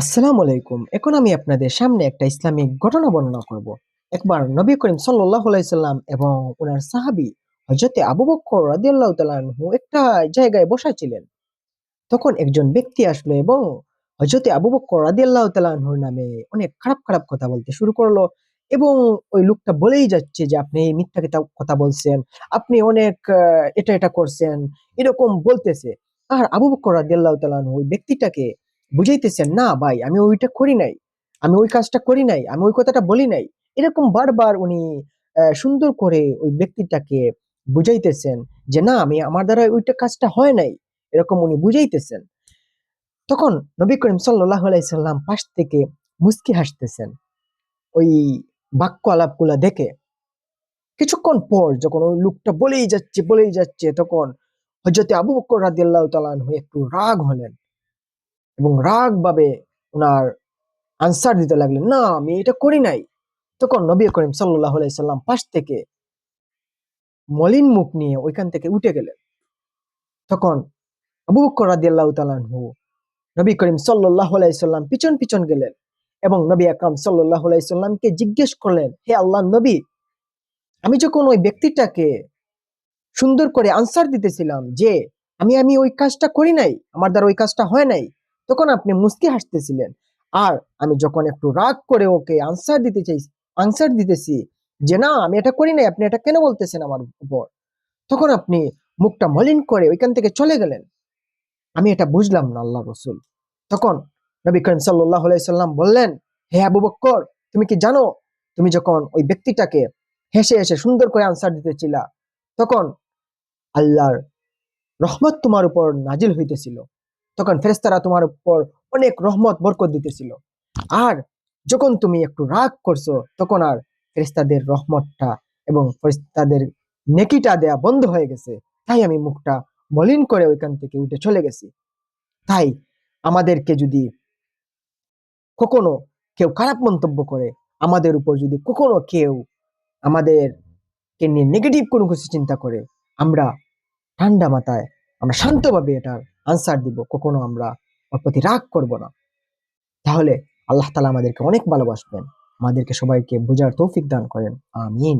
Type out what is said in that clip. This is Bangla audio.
আসসালামু আলাইকুম। এখন আমি আপনাদের সামনে একটা ইসলামিক ঘটনা বর্ণনা করব। একবার নবী করিম সাল্লাল্লাহু আলাইহি সাল্লাম এবং ওনার সাহাবী হযরতে আবু বকর রাদিয়াল্লাহু তাআলা আনহু একটা জায়গায় বসা ছিলেন। তখন একজন ব্যক্তি আসলো এবং হযরতে আবু বকর রাদিয়াল্লাহু তাআলা আনহুর নামে অনেক খারাপ খারাপ কথা বলতে শুরু করলো এবং ওই লোকটা বলেই যাচ্ছে যে আপনি মিথ্যা কথা বলছেন, আপনি অনেক এটা এটা করছেন, এরকম বলতেছে। আর আবু বকর রাদিয়াল্লাহু তাআলা আনহু ওই ব্যক্তিটাকে বুঝাইতেছেন, না ভাই আমি ওইটা করি নাই, আমি ওই কাজটা করি নাই, আমি ওই কথাটা বলি নাই। এরকম বারবার উনি সুন্দর করে ওই ব্যক্তিটাকে বুঝাইতেছেন যে না আমি আমার দ্বারা ওইটা কাজটা হয় নাই, এরকম উনি বুঝাইতেছেন। তখন নবী করিম সাল্লাল্লাহু আলাইহি সাল্লাম পাশ থেকে মুস্কি হাসতেছেন ওই বাক্য আলাপগুলা দেখে। কিছুক্ষণ পর যখন ওই লোকটা বলেই যাচ্ছে তখন হযরতে আবু বকর রাদিয়াল্লাহু তাআলা আনহু একটু রাগ হলেন এবং রাগ ভাবে উনার আনসার দিতে লাগলেন, না আমি এটা করি নাই। তখন নবী করিম সাল্লাল্লাহু আলাইহি সাল্লাম পাশ থেকে মলিন মুখ নিয়ে ওইখান থেকে উঠে গেলেন। তখন আবু বকর রাদিয়াল্লাহু তাআলা আনহু নবী করিম সাল্লাল্লাহু আলাইহি সাল্লাম পিছন পিছন গেলেন এবং নবী আকরাম সাল্লাল্লাহু আলাইহি সাল্লামকে জিজ্ঞেস করলেন, হে আল্লাহর নবী, আমি যখন ওই ব্যক্তিটাকে সুন্দর করে আনসার দিতেছিলাম যে আমি আমি ওই কাজটা করি নাই, আমার দ্বারা ওই কাজটা হয় নাই, তখন আপনি মুস্কি হাসতেছিলেন। আর আমি যখন একটু রাগ করে ওকে আনসার দিতেছি যে না আমি এটা করি নাই, আপনি এটা কেন বলতেছেন আমার উপর, তখন আপনি মুখটা মলিন করে ওইখান থেকে চলে গেলেন। আমি এটা বুঝলাম না আল্লাহ রসুল। তখন নবী করিম সাল্লাল্লাহু আলাইহি সাল্লাম বললেন, হে আবু বক্কর, তুমি কি জানো তুমি যখন ওই ব্যক্তিটাকে হেসে হেসে সুন্দর করে আনসার দিতেছিলা তখন আল্লাহর রহমত তোমার উপর নাজিল হইতেছিল, তখন ফেরেশতারা তোমার উপর অনেক রহমত বরকত দিতেছিল। আর যখন তুমি একটু রাগ করছো তখন আর ফেরেশতাদের রহমতটা এবং ফেরেশতাদের নেকিটা দেয়া বন্ধ হয়ে গেছে। তাই আমি মুখটা মলিন করে ওইখান থেকে উঠে চলে গেছি। তাই আমাদেরকে যদি কখনো কেউ খারাপ মন্তব্য করে, আমাদের উপর যদি কখনো কেউ আমাদেরকে নিয়ে নেগেটিভ কোনো কিছু চিন্তা করে, আমরা ঠান্ডা মাথায় আমরা শান্তভাবে এটার আনসার দিব, কখনো আমরা ওর প্রতি রাগ করব না। তাহলে আল্লাহ তাআলা আমাদেরকে অনেক ভালোবাসবেন, আমাদেরকে সবাইকে বোঝার তৌফিক দান করেন। আমিন।